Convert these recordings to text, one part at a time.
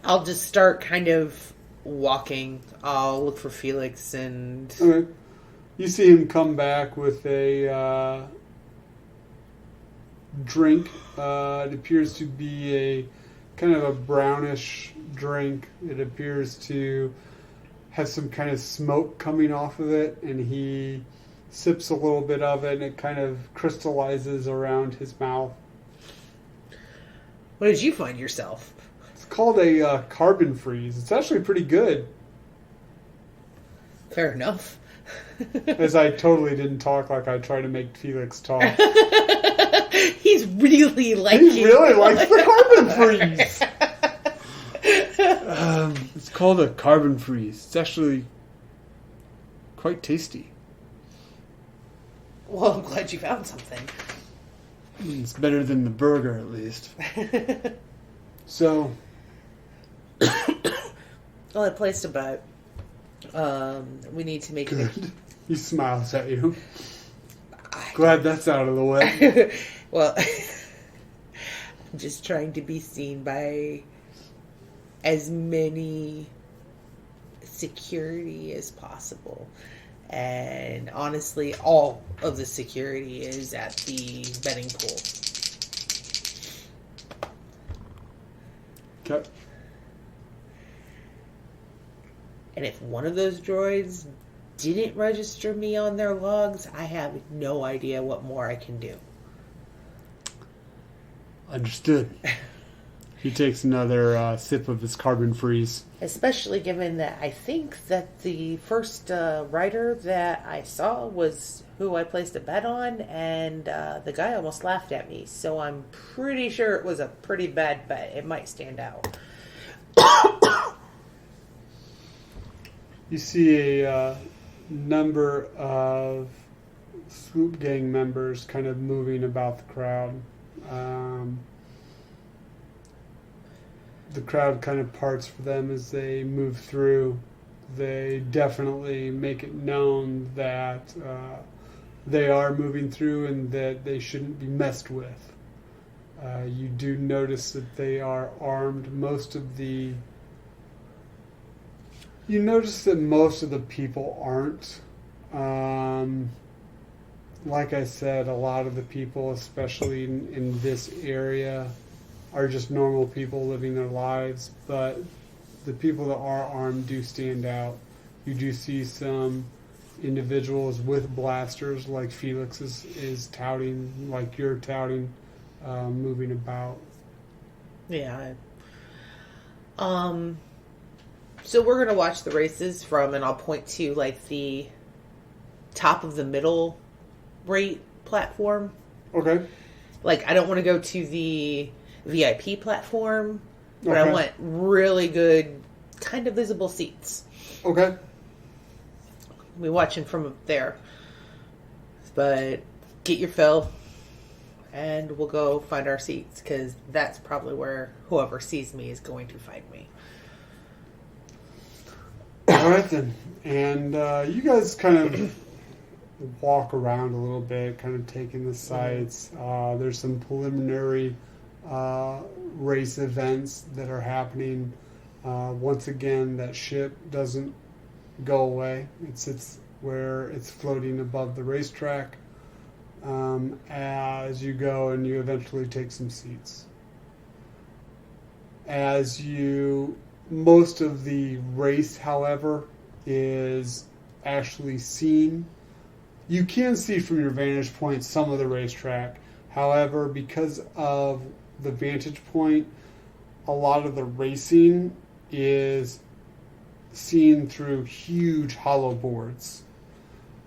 I'll just start kind of walking. I'll look for Felix and... Okay. You see him come back with a drink. It appears to be a kind of a brownish drink. It appears to have some kind of smoke coming off of it, and he sips a little bit of it, and it kind of crystallizes around his mouth. What did you find yourself? It's called a carbon freeze. It's actually pretty good. Fair enough. As I totally didn't talk like I tried to make Felix talk. He's really liking He really likes the carbon freeze. It's called a carbon freeze. It's actually quite tasty. Well, I'm glad you found something. It's better than the burger, at least. So... Well, I placed a bet. We need to make good. it. He smiles at you. Glad that's out of the way. Well, I'm just trying to be seen by as many security as possible. And honestly, all of the security is at the betting pool. Okay. And if one of those droids didn't register me on their logs, I have no idea what more I can do. Understood. He takes another sip of his carbon freeze. Especially given that I think that the first writer that I saw was who I placed a bet on, and the guy almost laughed at me. So I'm pretty sure it was a pretty bad bet. It might stand out. You see a number of Swoop Gang members kind of moving about the crowd. The crowd kind of parts for them as they move through. They definitely make it known that they are moving through and that they shouldn't be messed with. You do notice that they are armed. You notice that most of the people aren't. Like I said, a lot of the people, especially in this area, are just normal people living their lives, but the people that are armed do stand out. You do see some individuals with blasters, like Felix is touting, like you're touting, moving about. Yeah. So we're going to watch the races from, and I'll point to, like, the top of the middle rate platform. Okay. Like, I don't want to go to the VIP platform, but Okay. I want really good, kind of visible seats. Okay. We're watching from up there. But get your fill, and we'll go find our seats, because that's probably where whoever sees me is going to find me. All right, then. And you guys kind of walk around a little bit, kind of taking the sights. There's some preliminary race events that are happening. Once again, that ship doesn't go away. It sits where it's floating above the racetrack as you go, and you eventually take some seats. Most of the race, however, is actually seen. You can see from your vantage point some of the racetrack. However, because of the vantage point, a lot of the racing is seen through huge hollow boards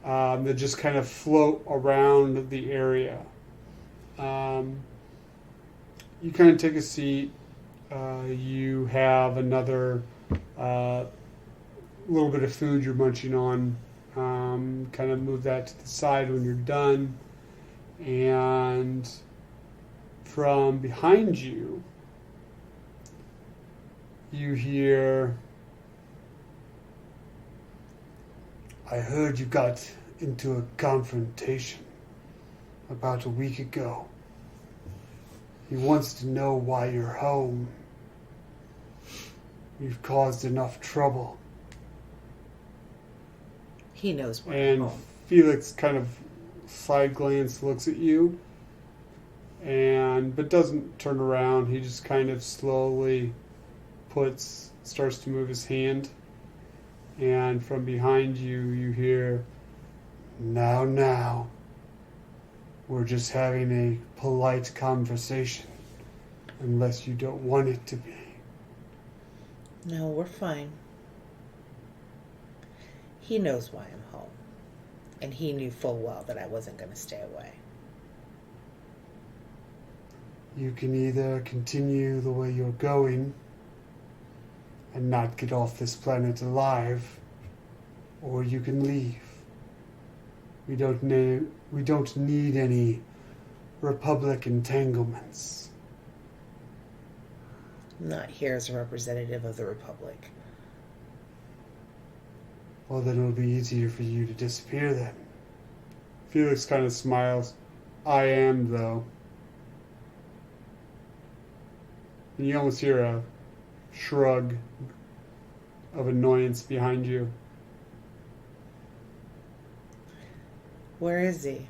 that just kind of float around the area. You kind of take a seat. You have another little bit of food you're munching on. Kind of move that to the side when you're done. And from behind you, you hear, "I heard you got into a confrontation about a week ago. He wants to know why you're home." We've caused enough trouble. He knows where I'm And home. Felix kind of side glance looks at you, but doesn't turn around. He just kind of slowly starts to move his hand, and from behind you, you hear, now, we're just having a polite conversation, unless you don't want it to be. No, we're fine. He knows why I'm home. And he knew full well that I wasn't going to stay away. You can either continue the way you're going and not get off this planet alive, or you can leave. We don't need any Republic entanglements. I'm not here as a representative of the Republic. Well, then it'll be easier for you to disappear then. Felix kind of smiles. I am, though. And you almost hear a shrug of annoyance behind you. Where is he?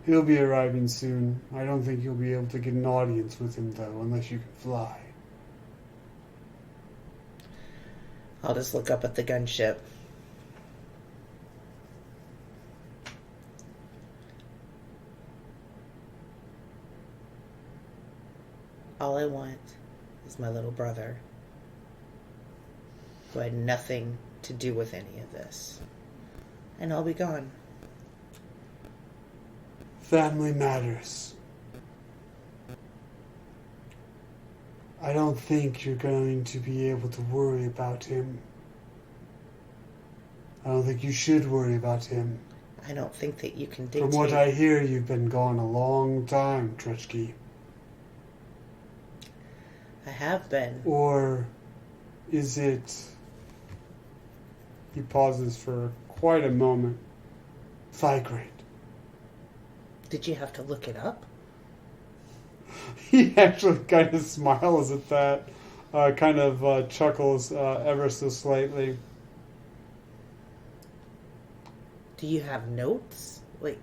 He'll be arriving soon. I don't think you'll be able to get an audience with him, though, unless you can fly. I'll just look up at the gunship. All I want is my little brother, who had nothing to do with any of this. And I'll be gone. Family matters. I don't think you're going to be able to worry about him. I don't think you should worry about him. I don't think that you can dictate. From what I hear, you've been gone a long time, Tretchki. I have been. Or is it... He pauses for quite a moment. Thigrate. Did you have to look it up? He actually kind of smiles at that, chuckles ever so slightly. Do you have notes? Like,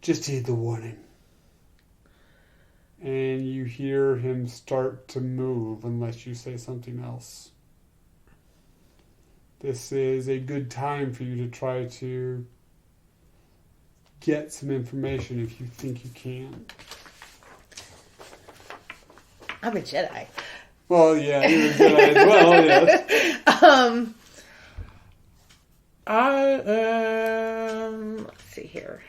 just heed the warning. And you hear him start to move unless you say something else. This is a good time for you to try to get some information if you think you can. I'm a Jedi. Well, yeah, you're a Jedi as well, yes. I am... Let's see here.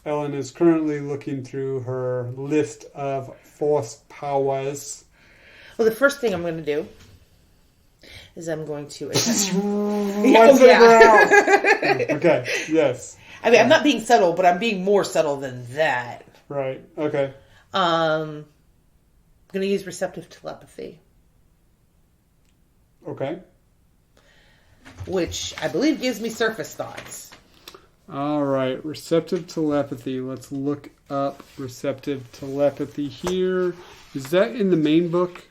Ellen is currently looking through her list of force powers. Well, the first thing I'm going to do is I'm going to... Okay, yes. I mean, I'm not being subtle, but I'm being more subtle than that. Right, okay. I'm going to use receptive telepathy. Okay. Which I believe gives me surface thoughts. All right, receptive telepathy. Let's look up receptive telepathy here. Is that in the main book?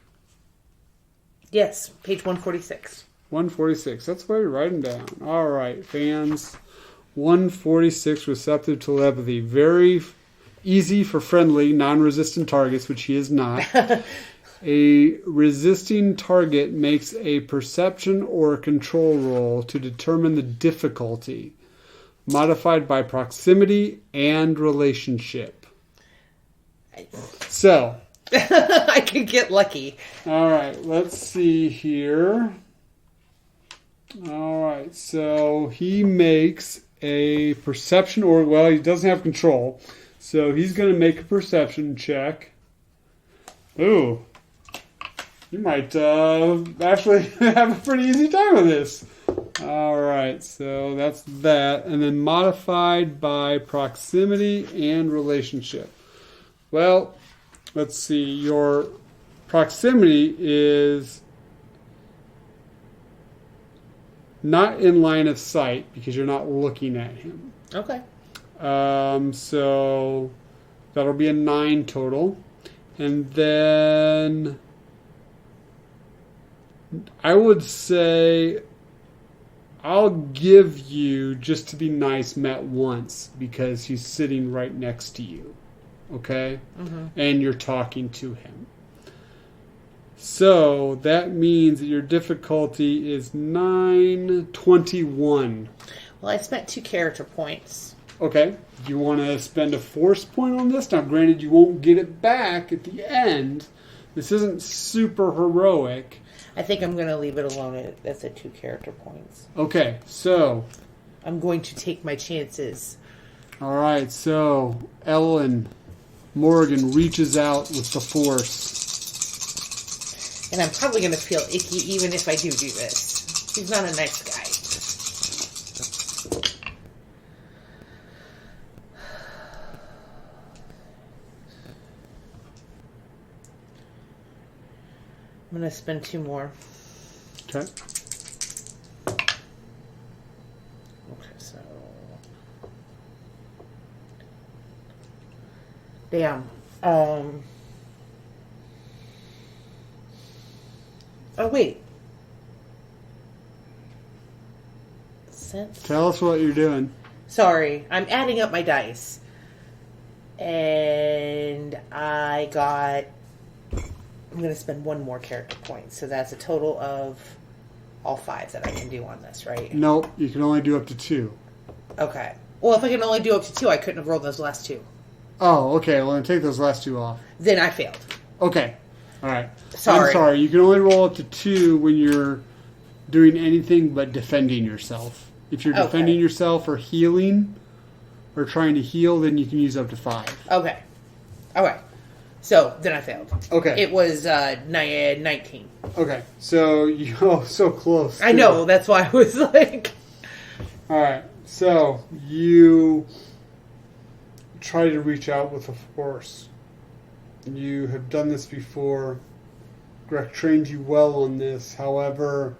Yes, page 146. 146. That's what you're writing down. All right, fans. 146, receptive telepathy. Very easy for friendly, non-resistant targets, which he is not. A resisting target makes a perception or control roll to determine the difficulty, modified by proximity and relationship. So, I could get lucky. all right, let's see here. All right, so he makes a perception, he doesn't have control, so he's going to make a perception check. Ooh, you might actually have a pretty easy time with this. All right, so that's that. And then modified by proximity and relationship. Well, let's see. Your proximity is not in line of sight because you're not looking at him. Okay. So That'll be a 9 total. And then I would say I'll give you, just to be nice, Matt once because he's sitting right next to you. Okay? Mm-hmm. And you're talking to him. So that means that your difficulty is 921. Well, I spent 2 character points. Okay. Do you want to spend a force point on this? Now, granted, you won't get it back at the end. This isn't super heroic. I think I'm going to leave it alone at the 2 character points. Okay, so... I'm going to take my chances. All right, so Ellen Morrigan reaches out with the force. And I'm probably going to feel icky even if I do this. He's not a nice guy. I'm going to spend 2 more. Okay. Okay, so... Damn. Oh, wait. Tell us what you're doing. Sorry, I'm adding up my dice. And I got... I'm going to spend 1 more character point. So that's a total of all 5 that I can do on this, right? Nope, you can only do up to 2. Okay. Well, if I can only do up to 2, I couldn't have rolled those last 2. Oh, okay. Well, then take those last 2 off. Then I failed. Okay. All right. Sorry. I'm sorry. You can only roll up to 2 when you're doing anything but defending yourself. If you're defending yourself or healing or trying to heal, then you can use up to 5. Okay. All right. So, then I failed. Okay. It was 19. Okay. So, so close. I know. That's why I was like... All right. So, you try to reach out with a force. You have done this before. Greg trained you well on this. However,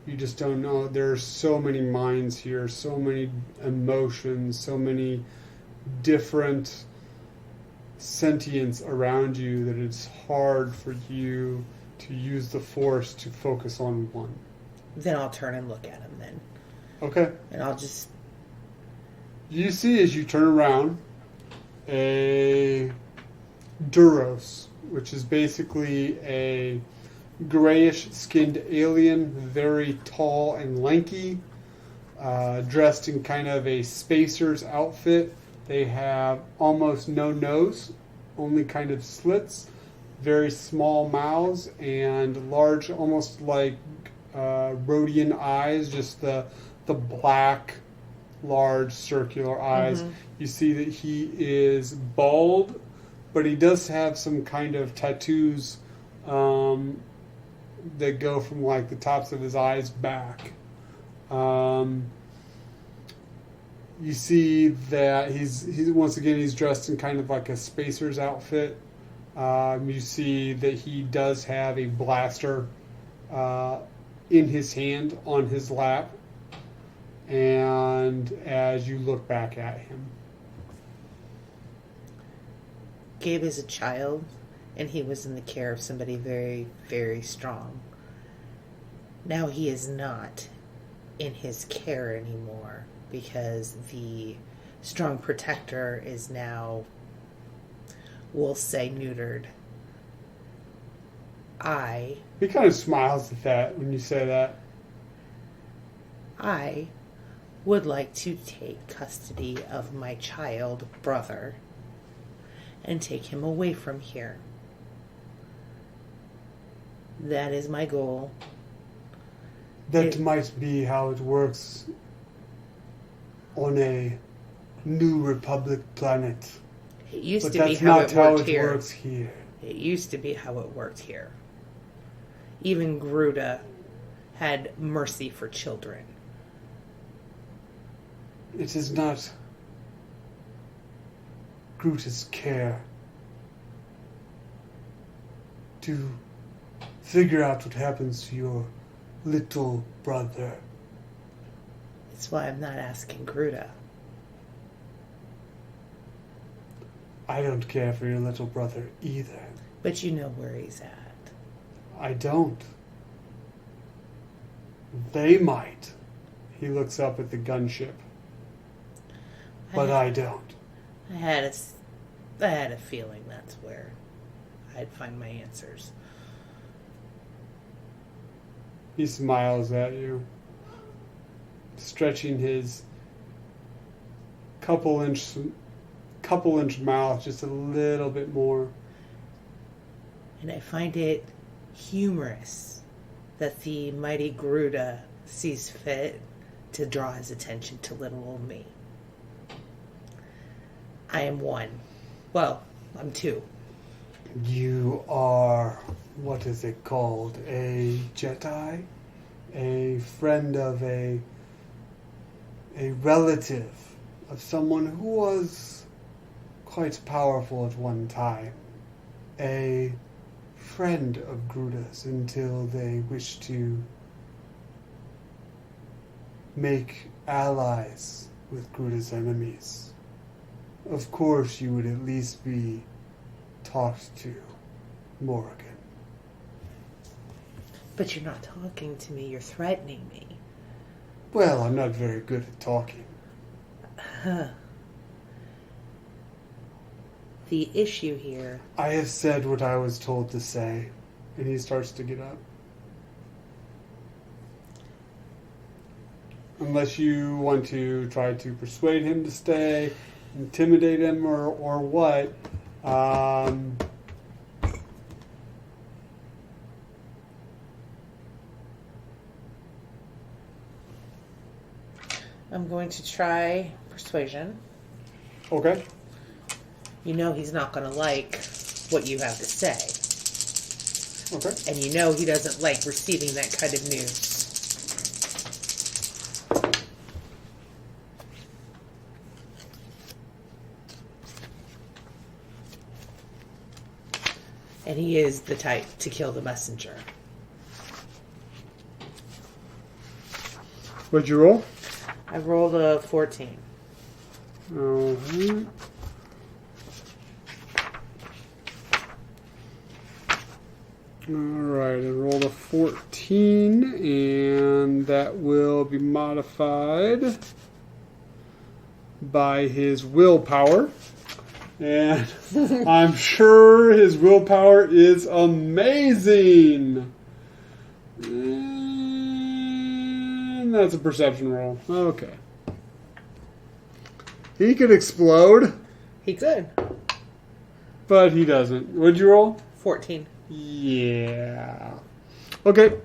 you just don't know. There's so many minds here, so many emotions, so many different sentience around you that it's hard for you to use the force to focus on one. Then I'll turn and look at him then. Okay. And I'll just... You see as you turn around a Duros, which is basically a grayish-skinned alien, very tall and lanky, dressed in kind of a spacer's outfit. They have almost no nose, only kind of slits, very small mouths, and large, almost like Rhodian eyes, just the black, large, circular eyes. Mm-hmm. You see that he is bald, but he does have some kind of tattoos that go from like the tops of his eyes back. You see that he's once again he's dressed in kind of like a spacer's outfit. You see that he does have a blaster in his hand on his lap, and as you look back at him, Gabe is a child, and he was in the care of somebody very, very strong. Now he is not in his care anymore because the strong protector is now, we'll say, neutered. He kind of smiles at that when you say that. I would like to take custody of my child brother and take him away from here. That is my goal. That might be how it works on a New Republic planet. It used but to that's be how not it how worked it here. works here. It used to be how it worked here. Even Grutta had mercy for children. It is not Grutta's care to figure out what happens to your little brother. That's why I'm not asking Grutta. I don't care for your little brother either. But you know where he's at. I don't. They might. He looks up at the gunship. But I don't. I had a feeling that's where I'd find my answers. He smiles at you, stretching his couple inch mouth just a little bit more. And I find it humorous that the mighty Grutta sees fit to draw his attention to little old me. I am one. Well, I'm two. You are, what is it called? A Jedi? A friend of a relative of someone who was quite powerful at one time. A friend of Grutta's until they wish to make allies with Grutta's enemies. Of course, you would at least be talked to, Morrigan. But you're not talking to me, you're threatening me. Well, I'm not very good at talking. The issue here... I have said what I was told to say. And he starts to get up. Unless you want to try to persuade him to stay, intimidate him, or what. I'm going to try persuasion. Okay. You know he's not going to like what you have to say. Okay. And you know he doesn't like receiving that kind of news. And he is the type to kill the messenger. What'd you roll? I rolled a 14. Uh-huh. Alright, I rolled a 14, and that will be modified by his willpower. And I'm sure his willpower is amazing. And that's a perception roll. Okay. He could explode, He could. but he doesn't. What'd you roll? 14. Yeah. Okay.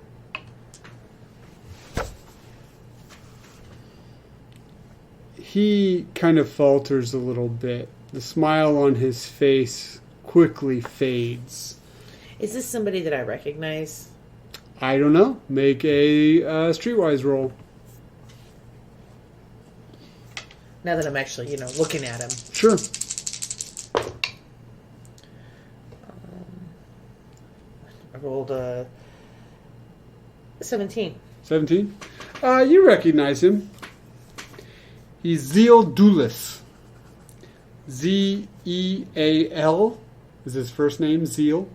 He kind of falters a little bit. The smile on his face quickly fades. Is this somebody that I recognize? I don't know. Make a streetwise roll. Now that I'm actually, looking at him. Sure. I rolled a 17. 17. You recognize him. He's Zeal Dulis. Z-E-A-L is his first name, Zeal.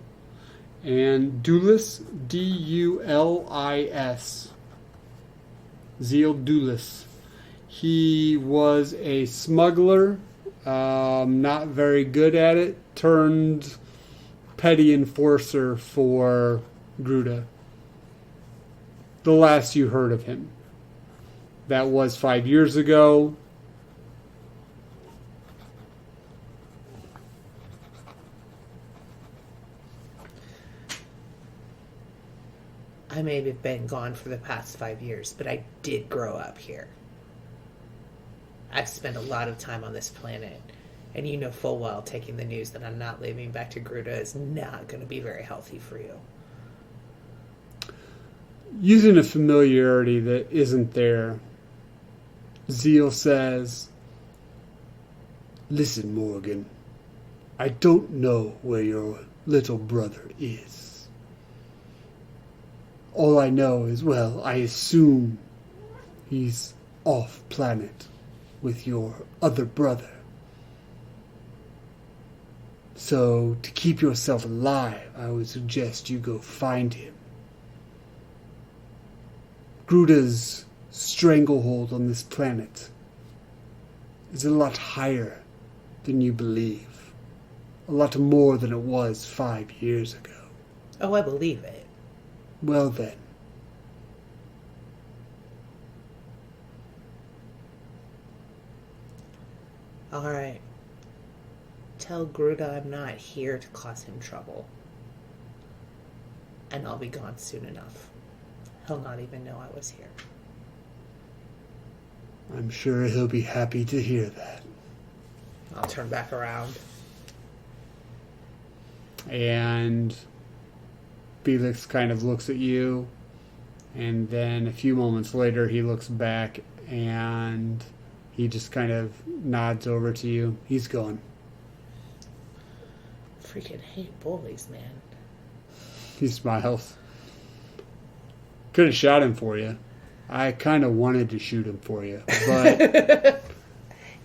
And Dulis, D-U-L-I-S. Zeal Dulis. He was a smuggler, not very good at it, turned petty enforcer for Grutta. The last you heard of him. That was 5 years ago. I may have been gone for the past 5 years, but I did grow up here. I've spent a lot of time on this planet, and you know full well taking the news that I'm not leaving back to Grutta is not going to be very healthy for you. Using a familiarity that isn't there, Zeal says, "Listen, Morgan, I don't know where your little brother is. All I know is, I assume he's off planet with your other brother. So, to keep yourself alive, I would suggest you go find him. Grutta's stranglehold on this planet is a lot higher than you believe. A lot more than it was 5 years ago. Oh, I believe it. Well then. Alright. Tell Grutta I'm not here to cause him trouble. And I'll be gone soon enough. He'll not even know I was here. I'm sure he'll be happy to hear that. I'll turn back around. And Felix kind of looks at you, and then a few moments later he looks back and he just kind of nods over to you. He's gone. Freaking hate bullies, man. He smiles. Could have shot him for you. I kind of wanted to shoot him for you, but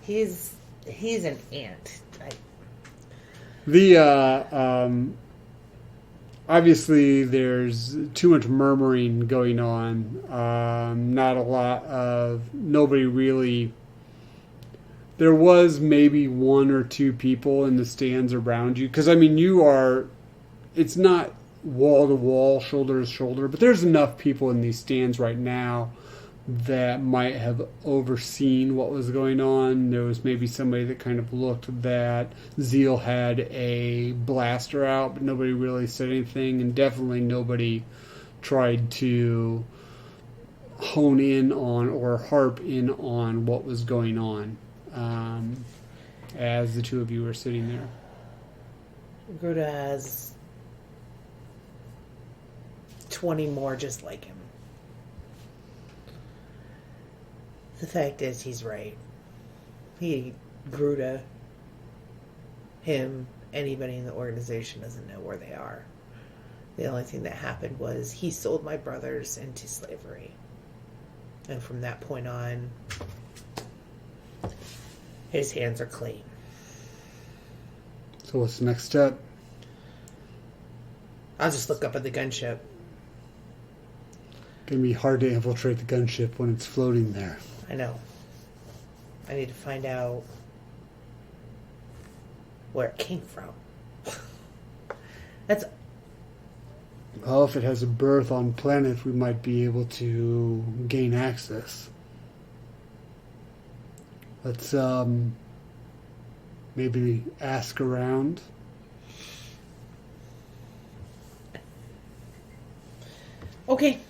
He's an ant. Obviously there's too much murmuring going on. Not a lot of nobody really. There was maybe one or two people in the stands around you, because I mean it's not wall to wall, shoulder to shoulder, but there's enough people in these stands right now that might have overseen what was going on. There was maybe somebody that kind of looked that Zeal had a blaster out, but nobody really said anything, and definitely nobody tried to hone in on or harp in on what was going on as the two of you were sitting there. Grutta has 20 more just like him. The fact is, he's right. Grutta, him, anybody in the organization doesn't know where they are. The only thing that happened was he sold my brothers into slavery. And from that point on, his hands are clean. So what's the next step? I'll just look up at the gunship. Gonna be hard to infiltrate the gunship when it's floating there. I know. I need to find out where it came from. That's... Well, if it has a berth on planet, we might be able to gain access. Let's maybe ask around. Okay.